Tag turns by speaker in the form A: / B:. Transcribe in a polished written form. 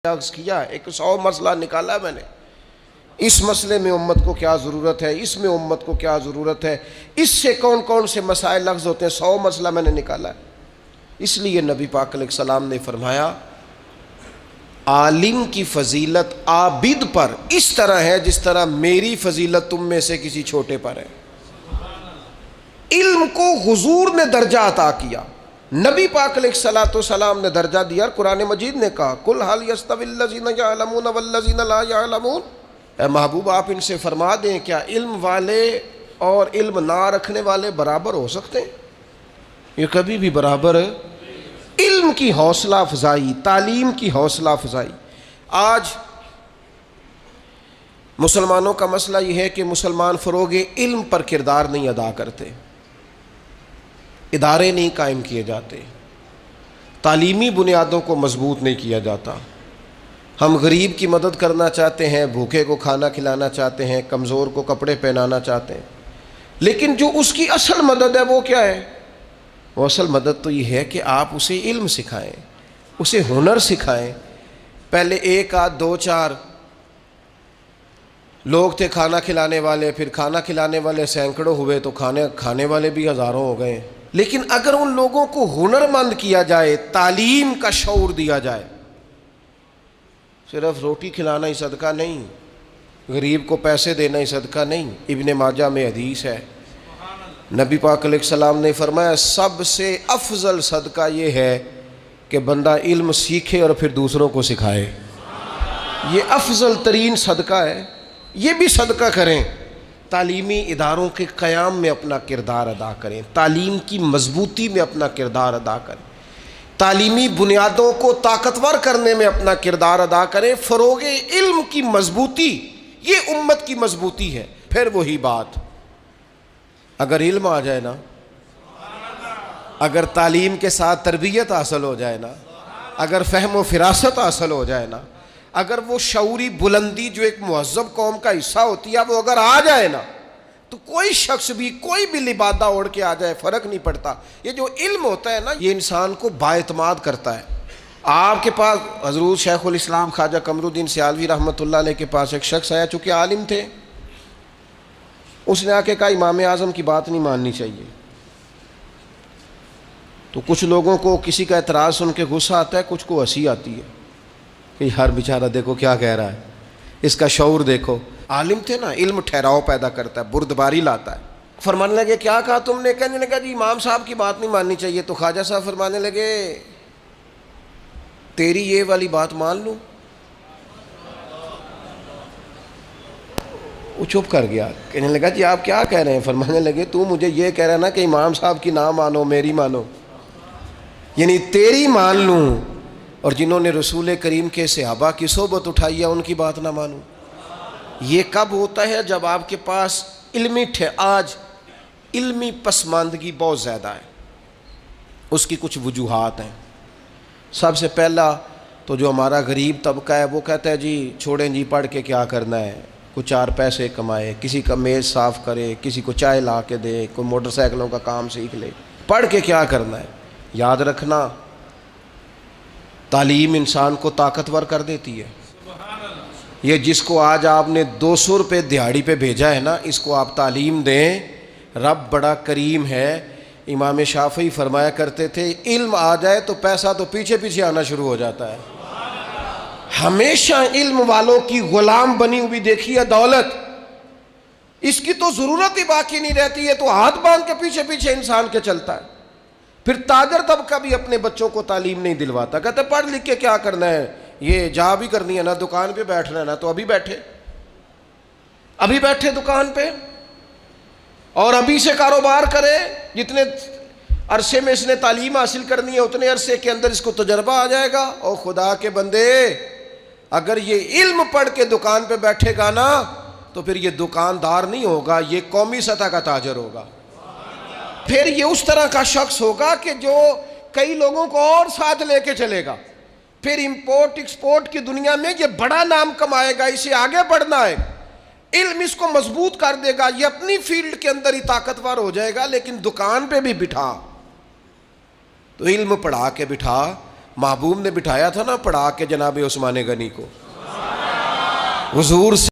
A: عرض کیا، ایک 100 مسئلہ نکالا میں نے، اس مسئلے میں امت کو کیا ضرورت ہے، اس میں امت کو کیا ضرورت ہے، اس سے کون کون سے مسائل لفظ ہوتے ہیں، 100 مسئلہ میں نے نکالا ہے۔ اس لیے نبی پاک علیہ السلام نے فرمایا عالم کی فضیلت عابد پر اس طرح ہے جس طرح میری فضیلت تم میں سے کسی چھوٹے پر ہے۔ علم کو حضور نے درجہ عطا کیا، نبی پاک علیہ السلام نے درجہ دیا، قرآن مجید نے کہا قُلْ هَلْ يَسْتَوِي الَّذِينَ يَعْلَمُونَ وَالَّذِينَ لَا يَعْلَمُونَ، اے محبوب آپ ان سے فرما دیں کیا علم والے اور علم نہ رکھنے والے برابر ہو سکتے ہیں؟ یہ کبھی بھی برابر ہے۔ علم کی حوصلہ افزائی، تعلیم کی حوصلہ افزائی۔ آج مسلمانوں کا مسئلہ یہ ہے کہ مسلمان فروغ علم پر کردار نہیں ادا کرتے، ادارے نہیں قائم کیے جاتے، تعلیمی بنیادوں کو مضبوط نہیں کیا جاتا۔ ہم غریب کی مدد کرنا چاہتے ہیں، بھوکے کو کھانا کھلانا چاہتے ہیں، کمزور کو کپڑے پہنانا چاہتے ہیں، لیکن جو اس کی اصل مدد ہے وہ کیا ہے؟ وہ اصل مدد تو یہ ہے کہ آپ اسے علم سکھائیں، اسے ہنر سکھائیں۔ پہلے 1 آدھ 2 4 لوگ تھے کھانا کھلانے والے، پھر کھانا کھلانے والے سینکڑوں ہوئے تو کھانے والے بھی ہزاروں ہو گئے۔ لیکن اگر ان لوگوں کو ہنرمند کیا جائے، تعلیم کا شعور دیا جائے، صرف روٹی کھلانا ہی صدقہ نہیں، غریب کو پیسے دینا ہی صدقہ نہیں۔ ابن ماجہ میں حدیث ہے، نبی پاک علیہ السلام نے فرمایا سب سے افضل صدقہ یہ ہے کہ بندہ علم سیکھے اور پھر دوسروں کو سکھائے، یہ افضل ترین صدقہ ہے۔ یہ بھی صدقہ کریں، تعلیمی اداروں کے قیام میں اپنا کردار ادا کریں، تعلیم کی مضبوطی میں اپنا کردار ادا کریں، تعلیمی بنیادوں کو طاقتور کرنے میں اپنا کردار ادا کریں۔ فروغ علم کی مضبوطی یہ امت کی مضبوطی ہے۔ پھر وہی بات، اگر علم آ جائے نا، اگر تعلیم کے ساتھ تربیت حاصل ہو جائے نا، اگر فہم و فراست حاصل ہو جائے نا، اگر وہ شعوری بلندی جو ایک مہذب قوم کا حصہ ہوتی ہے وہ اگر آ جائے نا، تو کوئی شخص بھی کوئی بھی لبادہ اوڑھ کے آ جائے فرق نہیں پڑتا۔ یہ جو علم ہوتا ہے نا، یہ انسان کو بااعتماد کرتا ہے۔ آپ کے پاس حضرت شیخ الاسلام خواجہ قمر الدین سیالوی رحمۃ اللہ علیہ کے پاس ایک شخص آیا، چونکہ عالم تھے، اس نے آ کے کہا امام اعظم کی بات نہیں ماننی چاہیے۔ تو کچھ لوگوں کو کسی کا اعتراض سن کے غصہ آتا ہے، کچھ کو ہنسی آتی ہے کہ ہر بیچارہ دیکھو کیا کہہ رہا ہے، اس کا شعور دیکھو۔ عالم تھے نا، علم ٹھہراؤ پیدا کرتا ہے، بردباری لاتا ہے۔ فرمانے لگے کیا کہا تم نے؟ کہنے لگا جی امام صاحب کی بات نہیں ماننی چاہیے۔ تو خواجہ صاحب فرمانے لگے تیری یہ والی بات مان لوں؟ وہ چپ کر گیا، کہنے لگا جی آپ کیا کہہ رہے ہیں؟ فرمانے لگے تو مجھے یہ کہہ رہا نا کہ امام صاحب کی نہ مانو میری مانو، یعنی تیری مان لوں اور جنہوں نے رسول کریم کے صحابہ کی صحبت اٹھائی ہے ان کی بات نہ مانوں۔ یہ کب ہوتا ہے؟ جب آپ کے پاس آج علمی پسماندگی بہت زیادہ ہے۔ اس کی کچھ وجوہات ہیں۔ سب سے پہلا تو جو ہمارا غریب طبقہ ہے وہ کہتا ہے جی چھوڑیں جی، پڑھ کے کیا کرنا ہے، کچھ 4 پیسے کمائے، کسی کا میز صاف کرے، کسی کو چائے لا کے دے، کوئی موٹر سائیکلوں کا کام سیکھ لے، پڑھ کے کیا کرنا ہے۔ یاد رکھنا تعلیم انسان کو طاقتور کر دیتی ہے۔ یہ جس کو آج آپ نے 200 روپے دیہاڑی پہ بھیجا ہے نا، اس کو آپ تعلیم دیں، رب بڑا کریم ہے۔ امام شافعی فرمایا کرتے تھے علم آ جائے تو پیسہ تو پیچھے پیچھے آنا شروع ہو جاتا ہے۔ ہمیشہ علم والوں کی غلام بنی ہوئی دیکھی ہے دولت، اس کی تو ضرورت ہی باقی نہیں رہتی ہے، تو ہاتھ باندھ کے پیچھے پیچھے انسان کے چلتا ہے۔ پھر تاجر طبقہ بھی اپنے بچوں کو تعلیم نہیں دلواتا، کہتے پڑھ لکھ کے کیا کرنا ہے، یہ جا بھی کرنی ہے نا، دکان پہ بیٹھنا ہے نا، تو ابھی بیٹھے دکان پہ اور ابھی سے کاروبار کرے۔ جتنے عرصے میں اس نے تعلیم حاصل کرنی ہے اتنے عرصے کے اندر اس کو تجربہ آ جائے گا۔ او خدا کے بندے، اگر یہ علم پڑھ کے دکان پہ بیٹھے گا نا تو پھر یہ دکاندار نہیں ہوگا، یہ قومی سطح کا تاجر ہوگا۔ پھر یہ اس طرح کا شخص ہوگا کہ جو کئی لوگوں کو اور ساتھ لے کے چلے گا۔ پھر امپورٹ ایکسپورٹ کی دنیا میں یہ بڑا نام کمائے گا، اسے آگے بڑھنا ہے۔ علم اس کو مضبوط کر دے گا، یہ اپنی فیلڈ کے اندر ہی طاقتور ہو جائے گا۔ لیکن دکان پہ بھی بٹھا تو علم پڑھا کے بٹھا، محبوب نے بٹھایا تھا نا پڑھا کے جناب عثمان غنی کو، حضور سے